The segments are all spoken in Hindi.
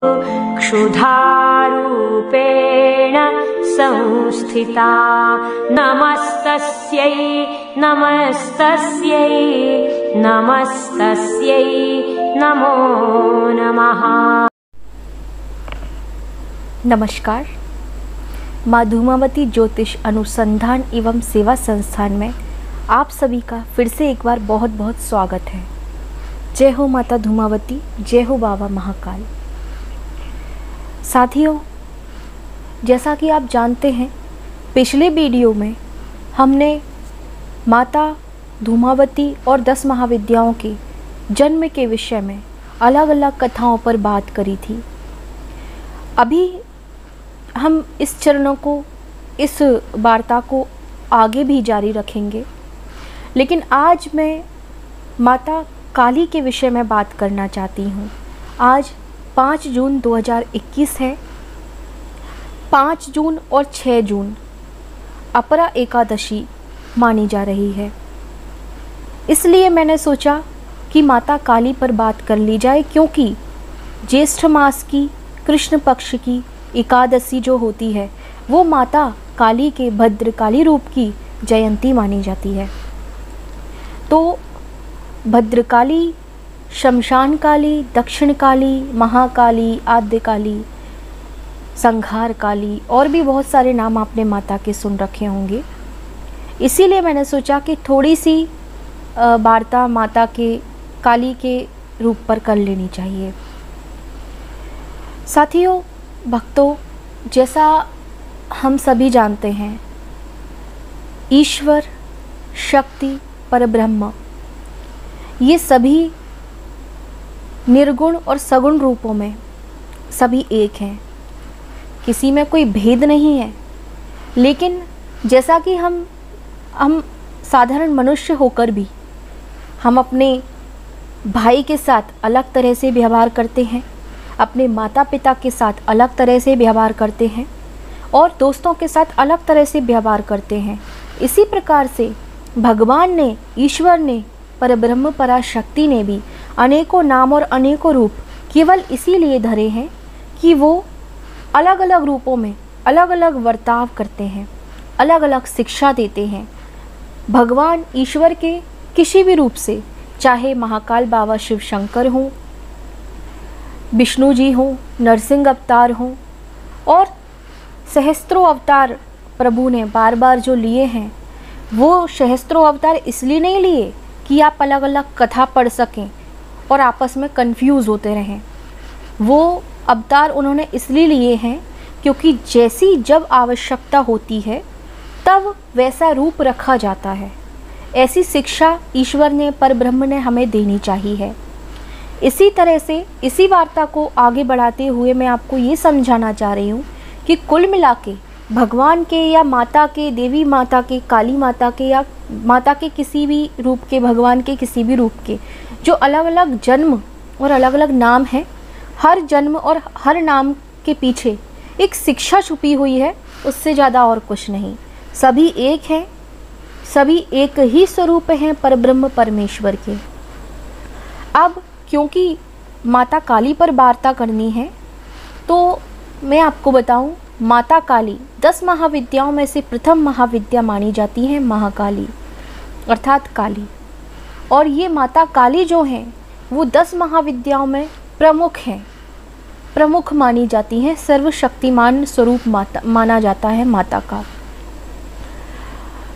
क्षुधारूपेण संस्थिता नमस्तस्यै नमस्तस्यै नमस्तस्यै नमो नमः। नमस्कार। माँ धूमावती ज्योतिष अनुसंधान एवं सेवा संस्थान में आप सभी का फिर से एक बार बहुत बहुत स्वागत है। जय हो माता धूमावती, जय हो बाबा महाकाल। साथियों, जैसा कि आप जानते हैं, पिछले वीडियो में हमने माता धूमावती और 10 महाविद्याओं के जन्म के विषय में अलग अलग कथाओं पर बात करी थी। अभी हम इस चरणों को, इस वार्ता को आगे भी जारी रखेंगे, लेकिन आज मैं माता काली के विषय में बात करना चाहती हूँ। आज 5 जून 2021 है। 5 जून और 6 जून अपरा एकादशी मानी जा रही है, इसलिए मैंने सोचा कि माता काली पर बात कर ली जाए, क्योंकि ज्येष्ठ मास की कृष्ण पक्ष की एकादशी जो होती है वो माता काली के भद्रकाली रूप की जयंती मानी जाती है। तो भद्रकाली, शमशान काली, दक्षिण काली, महाकाली, आद्य काली, संहार काली और भी बहुत सारे नाम आपने माता के सुन रखे होंगे। इसीलिए मैंने सोचा कि थोड़ी सी वार्ता माता के काली के रूप पर कर लेनी चाहिए। साथियों, भक्तों, जैसा हम सभी जानते हैं, ईश्वर, शक्ति, परब्रह्म, ये सभी निर्गुण और सगुण रूपों में सभी एक हैं, किसी में कोई भेद नहीं है। लेकिन जैसा कि हम साधारण मनुष्य होकर भी हम अपने भाई के साथ अलग तरह से व्यवहार करते हैं, अपने माता पिता के साथ अलग तरह से व्यवहार करते हैं और दोस्तों के साथ अलग तरह से व्यवहार करते हैं, इसी प्रकार से भगवान ने, ईश्वर ने, परब्रह्म पराशक्ति ने भी अनेकों नाम और अनेकों रूप केवल इसीलिए धरे हैं कि वो अलग अलग रूपों में अलग अलग बर्ताव करते हैं, अलग अलग शिक्षा देते हैं। भगवान ईश्वर के किसी भी रूप से, चाहे महाकाल बाबा शिव शंकर हों, विष्णु जी हों, नरसिंह अवतार हों और सहस्त्रों अवतार प्रभु ने बार बार जो लिए हैं, वो सहस्त्रों अवतार इसलिए नहीं लिए कि आप अलग अलग कथा पढ़ सकें और आपस में कंफ्यूज होते रहें। वो अवतार उन्होंने इसलिए लिए हैं क्योंकि जैसी जब आवश्यकता होती है तब वैसा रूप रखा जाता है। ऐसी शिक्षा ईश्वर ने, परब्रह्म ने हमें देनी चाहिए है। इसी तरह से इसी वार्ता को आगे बढ़ाते हुए मैं आपको ये समझाना चाह रही हूँ कि कुल मिला के भगवान के या माता के, देवी माता के, काली माता के या माता के किसी भी रूप के, भगवान के किसी भी रूप के जो अलग अलग जन्म और अलग अलग नाम हैं, हर जन्म और हर नाम के पीछे एक शिक्षा छुपी हुई है, उससे ज़्यादा और कुछ नहीं। सभी एक हैं, सभी एक ही स्वरूप हैं परब्रह्म परमेश्वर के। अब क्योंकि माता काली पर वार्ता करनी है तो मैं आपको बताऊं, माता काली 10 महाविद्याओं में से प्रथम महाविद्या मानी जाती है महाकाली, अर्थात काली। और ये माता काली जो हैं वो 10 महाविद्याओं में प्रमुख हैं, प्रमुख मानी जाती हैं। सर्वशक्तिमान स्वरूप माता माना जाता है माता का।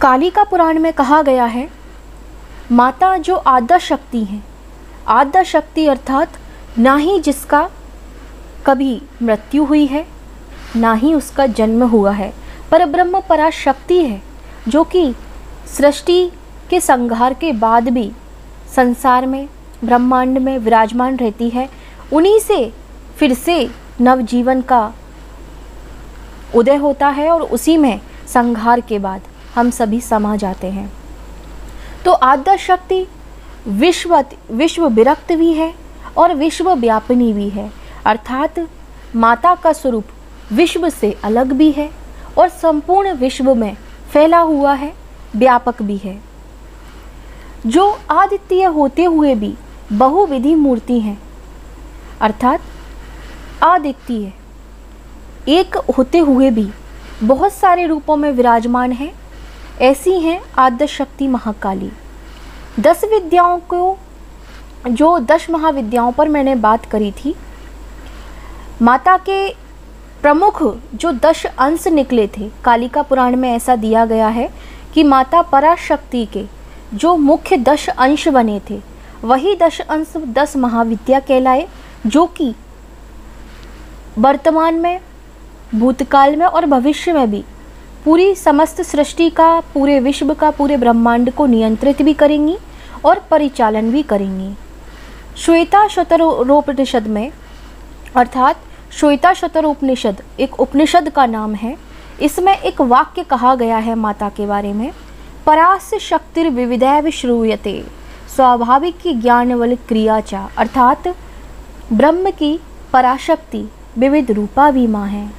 काली का पुराण में कहा गया है, माता जो आद्य शक्ति हैं, आद्य शक्ति अर्थात ना ही जिसका कभी मृत्यु हुई है, ना ही उसका जन्म हुआ है, परब्रह्म पराशक्ति है जो कि सृष्टि के संहार के बाद भी संसार में, ब्रह्मांड में विराजमान रहती है। उन्हीं से फिर से नवजीवन का उदय होता है और उसी में संहार के बाद हम सभी समा जाते हैं। तो आद्य शक्ति विश्व विरक्त भी है और विश्व व्यापिनी भी है, अर्थात माता का स्वरूप विश्व से अलग भी है और संपूर्ण विश्व में फैला हुआ है, व्यापक भी है। जो अद्वितीय होते हुए भी बहुविधि मूर्ति हैं, अर्थात अद्वितीय है, एक होते हुए भी बहुत सारे रूपों में विराजमान है, ऐसी हैं आद्य शक्ति महाकाली। 10 विद्याओं को, जो 10 महाविद्याओं पर मैंने बात करी थी, माता के प्रमुख जो 10 अंश निकले थे, कालिका पुराण में ऐसा दिया गया है कि माता पराशक्ति के जो मुख्य 10 अंश बने थे, वही 10 अंश 10 महाविद्या कहलाए, जो कि वर्तमान में, भूतकाल में और भविष्य में भी पूरी समस्त सृष्टि का, पूरे विश्व का, पूरे ब्रह्मांड को नियंत्रित भी करेंगी और परिचालन भी करेंगी। श्वेता शतरोपनिषद में, अर्थात श्वेता शतरोपनिषद एक उपनिषद का नाम है, इसमें एक वाक्य कहा गया है माता के बारे में, परास्य शक्तिर विविधैव श्रूयते स्वाभाविक की ज्ञानवल क्रिया चा, अर्थात ब्रह्म की पराशक्ति विविध रूपा भी माँ है।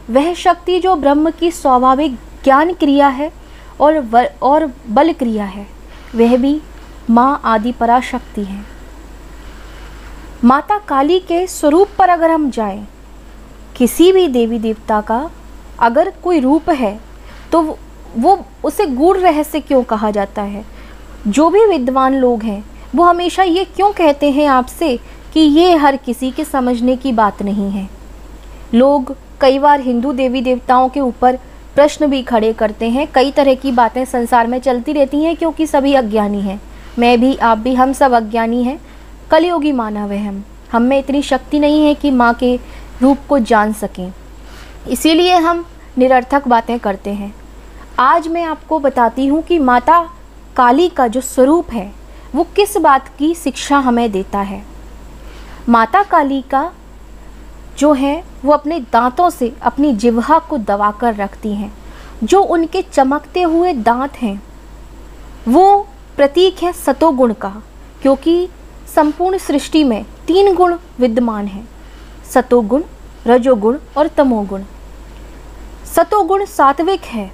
वह शक्ति जो ब्रह्म की स्वाभाविक ज्ञान क्रिया है और बल क्रिया है, वह भी माँ आदि पराशक्ति है। माता काली के स्वरूप पर अगर हम जाएं, किसी भी देवी देवता का अगर कोई रूप है तो वो उसे गूढ़ रहस्य क्यों कहा जाता है? जो भी विद्वान लोग हैं वो हमेशा ये क्यों कहते हैं आपसे कि ये हर किसी के समझने की बात नहीं है। लोग कई बार हिंदू देवी देवताओं के ऊपर प्रश्न भी खड़े करते हैं। कई तरह की बातें संसार में चलती रहती हैं क्योंकि सभी अज्ञानी हैं। मैं भी, आप भी, हम सब अज्ञानी हैं, कलयुगी मानव है। हम में इतनी शक्ति नहीं है कि माँ के रूप को जान सकें, इसीलिए हम निरर्थक बातें करते हैं। आज मैं आपको बताती हूँ कि माता काली का जो स्वरूप है वो किस बात की शिक्षा हमें देता है। माता काली का जो है वो अपने दांतों से अपनी जिह्वा को दबाकर रखती हैं। जो उनके चमकते हुए दांत हैं वो प्रतीक है सतोगुण का, क्योंकि संपूर्ण सृष्टि में 3 गुण विद्यमान हैं, सतोगुण, रजोगुण और तमोगुण। सतोगुण सात्विक है,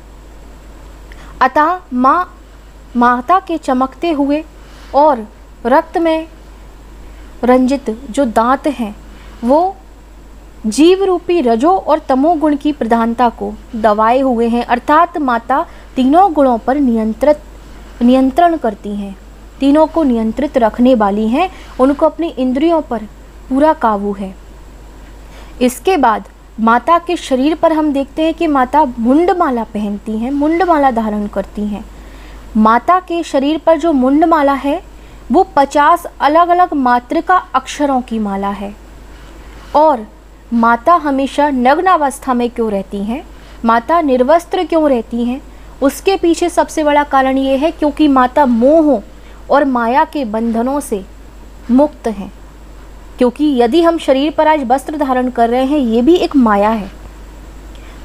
अतः माता के चमकते हुए और रक्त में रंजित जो दांत हैं वो जीव रूपी रजो और तमोगुण की प्रधानता को दबाए हुए हैं, अर्थात माता तीनों गुणों पर नियंत्रण करती हैं, तीनों को नियंत्रित रखने वाली हैं, उनको अपनी इंद्रियों पर पूरा काबू है। इसके बाद माता के शरीर पर हम देखते हैं कि माता मुंडमाला पहनती हैं, मुंडमाला धारण करती हैं। माता के शरीर पर जो मुंडमाला है वो 50 अलग अलग मात्रिका अक्षरों की माला है। और माता हमेशा नग्न अवस्था में क्यों रहती हैं, माता निर्वस्त्र क्यों रहती हैं? उसके पीछे सबसे बड़ा कारण ये है क्योंकि माता मोह और माया के बंधनों से मुक्त हैं। क्योंकि यदि हम शरीर पर आज वस्त्र धारण कर रहे हैं, ये भी एक माया है।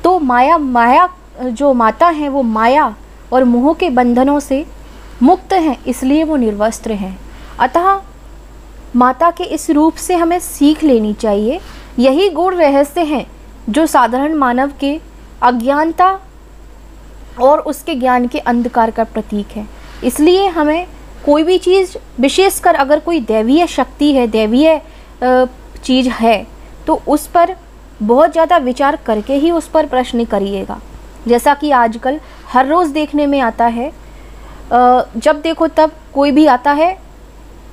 तो माया जो माता है वो माया और मोह के बंधनों से मुक्त हैं, इसलिए वो निर्वस्त्र हैं। अतः माता के इस रूप से हमें सीख लेनी चाहिए। यही गूढ़ रहस्य हैं जो साधारण मानव के अज्ञानता और उसके ज्ञान के अंधकार का प्रतीक है। इसलिए हमें कोई भी चीज़, विशेषकर अगर कोई दैवीय शक्ति है, दैवीय चीज़ है, तो उस पर बहुत ज़्यादा विचार करके ही उस पर प्रश्न करिएगा। जैसा कि आजकल हर रोज़ देखने में आता है, जब देखो तब कोई भी आता है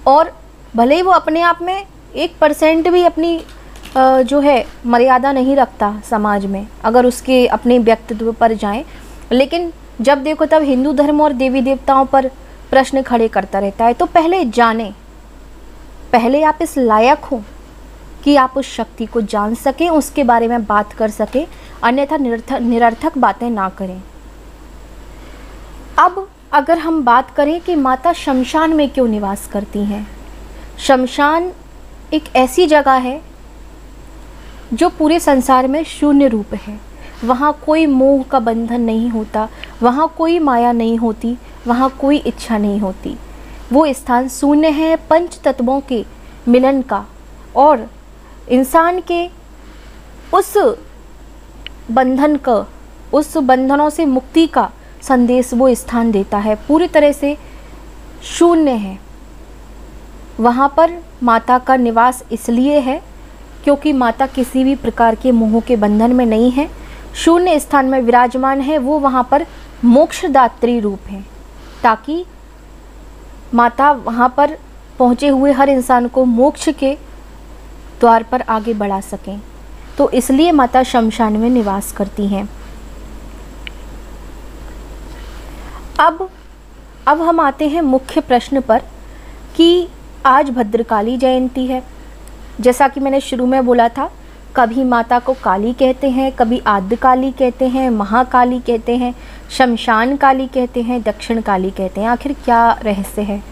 और भले ही वो अपने आप में 1% भी अपनी जो है मर्यादा नहीं रखता समाज में, अगर उसके अपने व्यक्तित्व पर जाएं, लेकिन जब देखो तब हिंदू धर्म और देवी देवताओं पर प्रश्न खड़े करता रहता है। तो पहले जानें, पहले आप इस लायक हो कि आप उस शक्ति को जान सकें, उसके बारे में बात कर सकें, अन्यथा निरर्थक बातें ना करें। अब अगर हम बात करें कि माता शमशान में क्यों निवास करती हैं। शमशान एक ऐसी जगह है जो पूरे संसार में शून्य रूप है। वहाँ कोई मोह का बंधन नहीं होता, वहाँ कोई माया नहीं होती, वहाँ कोई इच्छा नहीं होती। वो स्थान शून्य है, पंच तत्वों के मिलन का और इंसान के उस बंधन का, उस बंधनों से मुक्ति का संदेश वो स्थान देता है। पूरी तरह से शून्य है। वहाँ पर माता का निवास इसलिए है क्योंकि माता किसी भी प्रकार के मोह के बंधन में नहीं है, शून्य स्थान में विराजमान है, वो वहाँ पर मोक्षदात्री रूप है, ताकि माता वहाँ पर पहुँचे हुए हर इंसान को मोक्ष के द्वार पर आगे बढ़ा सकें। तो इसलिए माता शमशान में निवास करती हैं। अब हम आते हैं मुख्य प्रश्न पर कि आज भद्रकाली जयंती है। जैसा कि मैंने शुरू में बोला था, कभी माता को काली कहते हैं, कभी आद्य काली कहते हैं, महाकाली कहते हैं, शमशान काली कहते हैं, दक्षिण काली कहते हैं। आखिर क्या रहस्य है?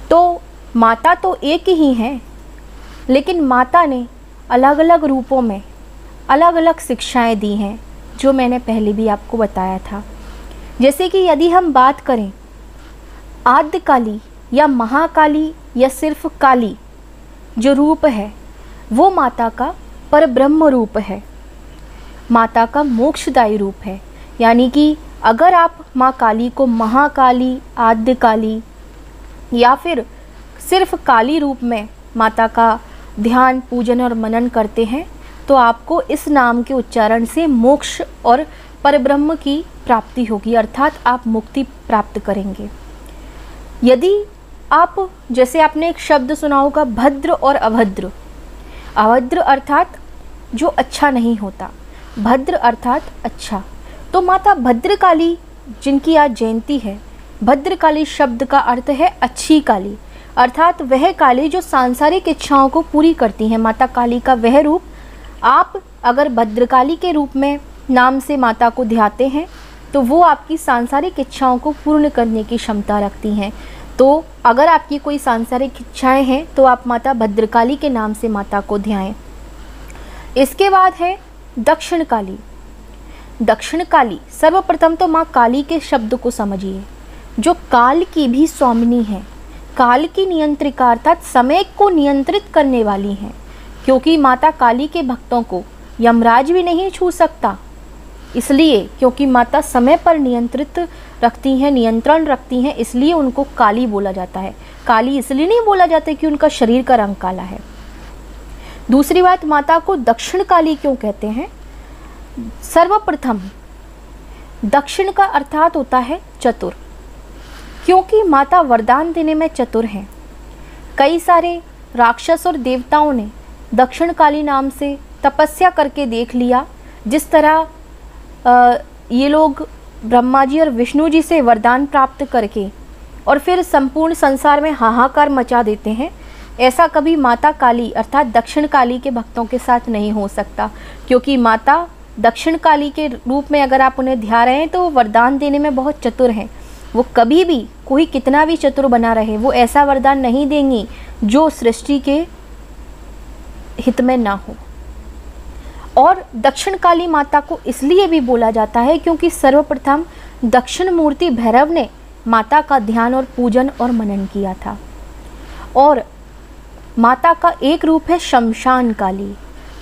तो माता तो एक ही है, लेकिन माता ने अलग अलग रूपों में अलग अलग शिक्षाएं दी हैं, जो मैंने पहले भी आपको बताया था। जैसे कि यदि हम बात करें आद्य काली या महाकाली या सिर्फ काली जो रूप है, वो माता का परब्रह्म रूप है, माता का मोक्षदायी रूप है। यानी कि अगर आप माँ काली को महाकाली, आद्य काली या फिर सिर्फ काली रूप में माता का ध्यान, पूजन और मनन करते हैं, तो आपको इस नाम के उच्चारण से मोक्ष और परब्रह्म की प्राप्ति होगी, अर्थात आप मुक्ति प्राप्त करेंगे। यदि आप, जैसे आपने एक शब्द सुना होगा भद्र और अभद्र। अभद्र अर्थात जो अच्छा नहीं होता, भद्र अर्थात अच्छा। तो माता भद्रकाली जिनकी आज जयंती है, भद्रकाली शब्द का अर्थ है अच्छी काली, अर्थात वह काली जो सांसारिक इच्छाओं को पूरी करती हैं। माता काली का वह रूप, आप अगर भद्रकाली के रूप में नाम से माता को ध्याते हैं तो वो आपकी सांसारिक इच्छाओं को पूर्ण करने की क्षमता रखती हैं। तो अगर आपकी कोई सांसारिक इच्छाएं हैं तो आप माता भद्रकाली के नाम से माता को ध्याएं। इसके बाद है दक्षिण काली। दक्षिण काली, सर्वप्रथम तो माँ काली के शब्द को समझिए, जो काल की भी स्वामिनी है, काल की नियंत्रिका अर्थात समय को नियंत्रित करने वाली हैं। क्योंकि माता काली के भक्तों को यमराज भी नहीं छू सकता, इसलिए क्योंकि माता समय पर नियंत्रण रखती हैं, इसलिए उनको काली बोला जाता है। काली इसलिए नहीं बोला जाता कि उनका शरीर का रंग काला है। दूसरी बात, माता को दक्षिण काली क्यों कहते हैं? सर्वप्रथम दक्षिण का अर्थात होता है चतुर, क्योंकि माता वरदान देने में चतुर हैं। कई सारे राक्षस और देवताओं ने दक्षिण काली नाम से तपस्या करके देख लिया। जिस तरह ये लोग ब्रह्मा जी और विष्णु जी से वरदान प्राप्त करके और फिर संपूर्ण संसार में हाहाकार मचा देते हैं, ऐसा कभी माता काली अर्थात दक्षिण काली के भक्तों के साथ नहीं हो सकता। क्योंकि माता दक्षिण काली के रूप में अगर आप उन्हें ध्या रहे हैं तो वरदान देने में बहुत चतुर हैं। वो कभी भी, कोई कितना भी चतुर बना रहे, वो ऐसा वरदान नहीं देंगी जो सृष्टि के हित में ना हो। और दक्षिण काली माता को इसलिए भी बोला जाता है क्योंकि सर्वप्रथम दक्षिण मूर्ति भैरव ने माता का ध्यान और पूजन और मनन किया था। और माता का एक रूप है शमशान काली।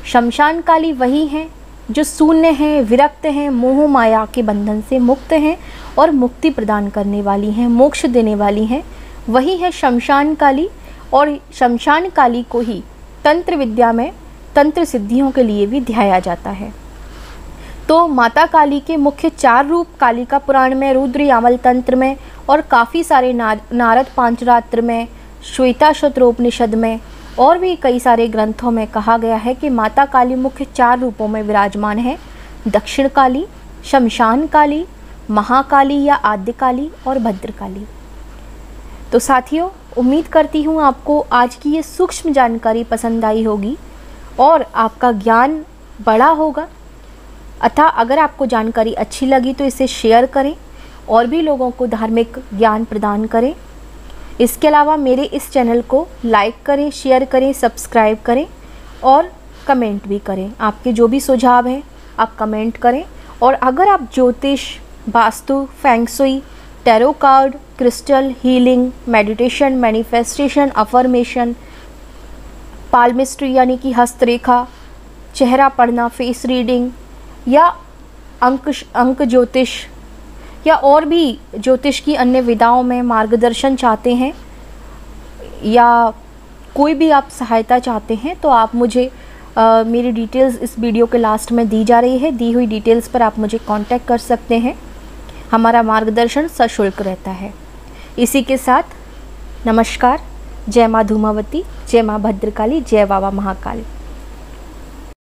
शमशान काली वही हैं जो शून्य हैं, विरक्त हैं, मोह माया के बंधन से मुक्त हैं और मुक्ति प्रदान करने वाली हैं, मोक्ष देने वाली हैं, वही है शमशान काली। और शमशान काली को ही तंत्र विद्या में तंत्र सिद्धियों के लिए भी ध्याया जाता है। तो माता काली के मुख्य 4 रूप कालिका पुराण में, रुद्र यामल तंत्र में और काफ़ी सारे नारद पांचरात्र में, श्वेता शत्रोपनिषद में और भी कई सारे ग्रंथों में कहा गया है कि माता काली मुख्य 4 रूपों में विराजमान है। दक्षिण काली, शमशान काली, महाकाली या आद्य काली और भद्रकाली। तो साथियों, उम्मीद करती हूँ आपको आज की ये सूक्ष्म जानकारी पसंद आई होगी और आपका ज्ञान बड़ा होगा। अतः अगर आपको जानकारी अच्छी लगी तो इसे शेयर करें और भी लोगों को धार्मिक ज्ञान प्रदान करें। इसके अलावा मेरे इस चैनल को लाइक करें, शेयर करें, सब्सक्राइब करें और कमेंट भी करें। आपके जो भी सुझाव हैं आप कमेंट करें। और अगर आप ज्योतिष, vastu, feng shui, tarot card, crystal, healing, meditation, manifestation, affirmation, palmistry यानी कि हस्तरेखा, चेहरा पढ़ना, फेस रीडिंग या अंक ज्योतिष या और भी ज्योतिष की अन्य विधाओं में मार्गदर्शन चाहते हैं या कोई भी आप सहायता चाहते हैं तो आप मुझे मेरी डिटेल्स इस वीडियो के लास्ट में दी जा रही है। दी हुई डिटेल्स पर आप मुझे कांटेक्ट कर सकते हैं। हमारा मार्गदर्शन सशुल्क रहता है। इसी के साथ नमस्कार। जय माँ धूमावती, जय माँ भद्रकाली, जय बाबा महाकाल।